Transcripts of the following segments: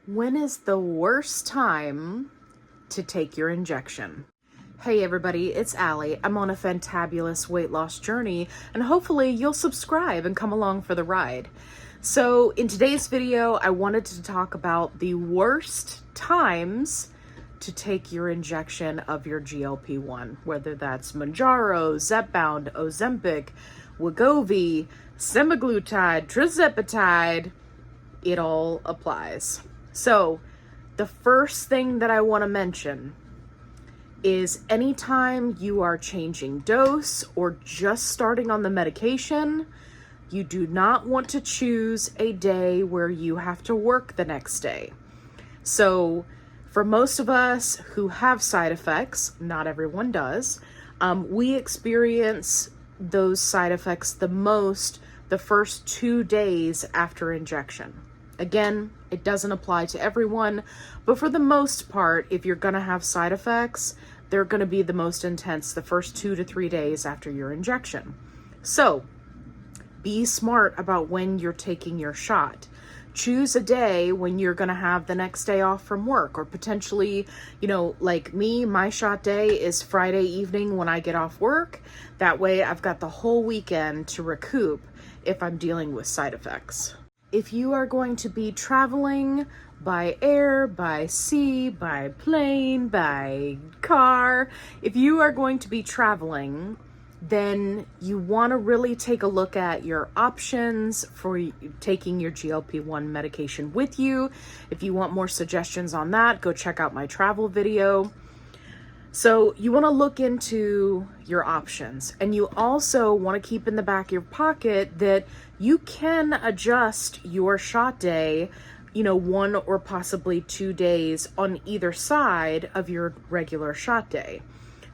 When is the worst time to take your injection? Hey everybody, it's Allie. I'm on a fantabulous weight loss journey, and hopefully you'll subscribe and come along for the ride. So in today's video, I wanted to talk about the worst times to take your injection of your GLP-1, whether that's Mounjaro, Zepbound, Ozempic, Wegovy, Semaglutide, Tirzepatide, it all applies. So the first thing that I want to mention is anytime you are changing dose or just starting on the medication, you do not want to choose a day where you have to work the next day. So for most of us who have side effects, not everyone does, we experience those side effects the most the first 2 days after injection. Again, it doesn't apply to everyone, but for the most part, if you're going to have side effects, they're going to be the most intense the first 2 to 3 days after your injection. So be smart about when you're taking your shot. Choose a day when you're going to have the next day off from work, or potentially, like me, my shot day is Friday evening when I get off work. That way I've got the whole weekend to recoup if I'm dealing with side effects. If you are going to be traveling by air, by sea, by plane, by car, if you are going to be traveling, then you want to really take a look at your options for taking your GLP-1 medication with you. If you want more suggestions on that, go check out my travel video. So you want to look into your options, and you also want to keep in the back of your pocket that you can adjust your shot day, 1 or possibly 2 days on either side of your regular shot day.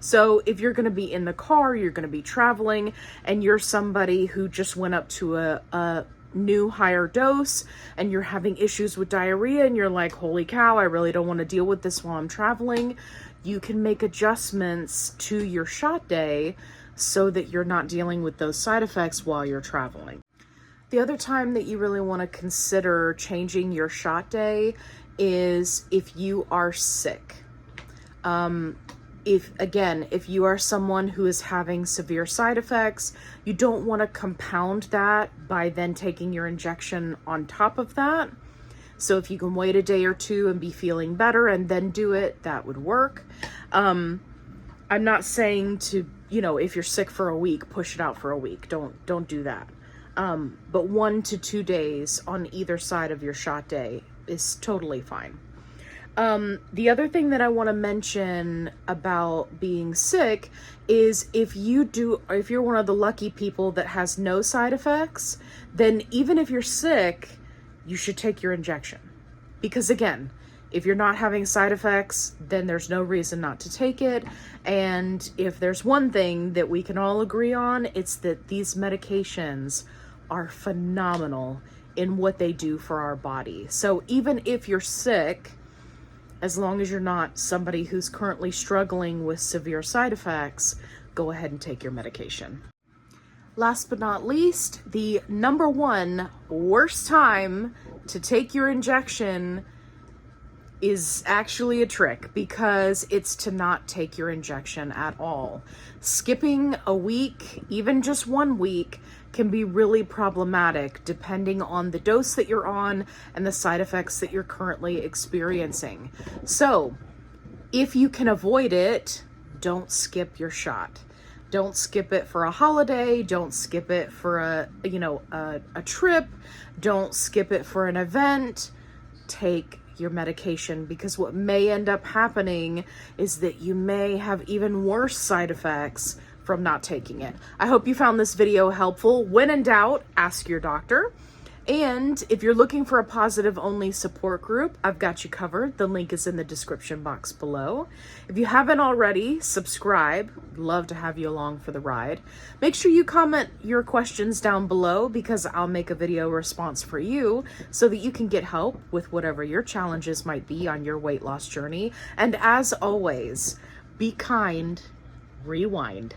So if you're going to be in the car, you're going to be traveling, and you're somebody who just went up to a new higher dose and you're having issues with diarrhea and you're like, holy cow, I really don't want to deal with this while I'm traveling, you can make adjustments to your shot day so that you're not dealing with those side effects while you're traveling. The other time that you really want to consider changing your shot day is if you are sick. If you are someone who is having severe side effects, you don't want to compound that by then taking your injection on top of that. So if you can wait a day or two and be feeling better and then do it, that would work. I'm not saying to, if you're sick for a week, push it out for a week. Don't do that. But 1 to 2 days on either side of your shot day is totally fine. The other thing that I want to mention about being sick is if you're one of the lucky people that has no side effects, then even if you're sick, you should take your injection. Because again, if you're not having side effects, then there's no reason not to take it. And if there's one thing that we can all agree on, it's that these medications are phenomenal in what they do for our body. So even if you're sick, as long as you're not somebody who's currently struggling with severe side effects, go ahead and take your medication. Last but not least, the number one worst time to take your injection is actually a trick, because it's to not take your injection at all. Skipping a week, even just 1 week, can be really problematic depending on the dose that you're on and the side effects that you're currently experiencing. So if you can avoid it, don't skip your shot. Don't skip it for a holiday. Don't skip it for a trip. Don't skip it for an event. Take your medication, because what may end up happening is that you may have even worse side effects from not taking it. I hope you found this video helpful. When in doubt, ask your doctor. And if you're looking for a positive only support group, I've got you covered. The link is in the description box below. If you haven't already, subscribe. Love to have you along for the ride. Make sure you comment your questions down below, because I'll make a video response for you so that you can get help with whatever your challenges might be on your weight loss journey. And as always, be kind, rewind.